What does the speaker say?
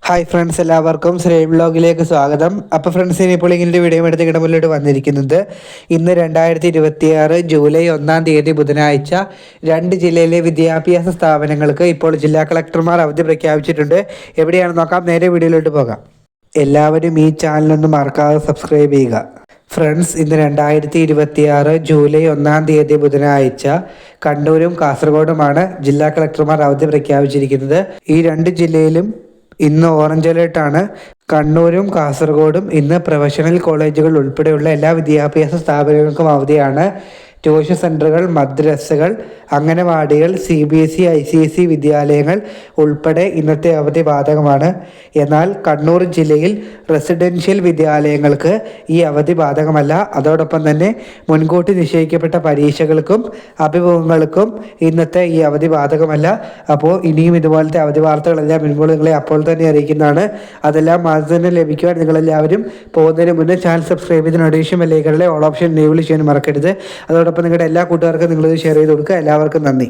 Hi friends, എല്ലാവർക്കും ശ്രീ വ്ലോഗിലേക്ക് സ്വാഗതം. അപ്പോൾ ഫ്രണ്ട്സ്, ഇനിയിപ്പോൾ ഇങ്ങനെ വീഡിയോ എടുത്ത് മുന്നിലോട്ട് വന്നിരിക്കുന്നത് ഇന്ന് 2026 ജൂലൈ 1-ാം തീയതി ബുധനാഴ്ച 2 ജില്ലയിലെ വിദ്യാഭ്യാസ സ്ഥാപനങ്ങൾക്ക് ഇപ്പോൾ ജില്ലാ കളക്ടർമാർ അവധി പ്രഖ്യാപിച്ചിട്ടുണ്ട്. എവിടെയാണെന്ന് നോക്കാം. നേരെ വീഡിയോയിലോട്ട് പോകാം. എല്ലാവരും ഈ ചാനലൊന്ന് മറക്കാതെ സബ്സ്ക്രൈബ് ചെയ്യുക. ഫ്രണ്ട്സ്, ഇന്ന് 2026 ജൂലൈ 1-ാം തീയതി ബുധനാഴ്ച കണ്ണൂരും കാസർഗോഡുമാണ് ജില്ലാ കളക്ടർമാർ അവധി പ്രഖ്യാപിച്ചിരിക്കുന്നത്. ഈ 2 ജില്ലയിലും ഇന്ന് ഓറഞ്ച് അലേർട്ടാണ്. കണ്ണൂരും കാസർഗോഡും ഇന്ന് പ്രൊഫഷണൽ കോളേജുകൾ ഉൾപ്പെടെയുള്ള എല്ലാ വിദ്യാഭ്യാസ സ്ഥാപനങ്ങൾക്കും അവധിയാണ്. ട്യൂഷൻ സെൻ്ററുകൾ, മദ്രസകൾ, അംഗനവാടികൾ, CBSE, ICSE വിദ്യാലയങ്ങൾ ഉൾപ്പെടെ ഇന്നത്തെ അവധി ബാധകമാണ്. എന്നാൽ കണ്ണൂർ ജില്ലയിൽ റെസിഡൻഷ്യൽ വിദ്യാലയങ്ങൾക്ക് ഈ അവധി ബാധകമല്ല. അതോടൊപ്പം തന്നെ മുൻകൂട്ടി നിശ്ചയിക്കപ്പെട്ട പരീക്ഷകൾക്കും അഭിമുഖങ്ങൾക്കും ഇന്നത്തെ ഈ അവധി ബാധകമല്ല. അപ്പോൾ ഇനിയും ഇതുപോലത്തെ അവധി വാർത്തകളെല്ലാം മുൻകൂർ നിങ്ങളെ അപ്പോൾ തന്നെ അറിയിക്കുന്നതാണ്. അതെല്ലാം ആദ്യം തന്നെ ലഭിക്കുവാൻ നിങ്ങളെല്ലാവരും പോകുന്നതിന് മുന്നേ ചാനൽ സബ്സ്ക്രൈബ് ചെയ്ത് നോട്ടിഫിക്കേഷൻ ബെല്ലൈക്കണിലെ ഓൾ ഓപ്ഷൻ എനേബിൾ ചെയ്യാൻ മറക്കരുത്. അതോടൊപ്പം നിങ്ങളുടെ എല്ലാ കൂട്ടുകാർക്കും നിങ്ങളിത് ഷെയർ ചെയ്ത് കൊടുക്കുക. എല്ലാവർക്കും നന്ദി.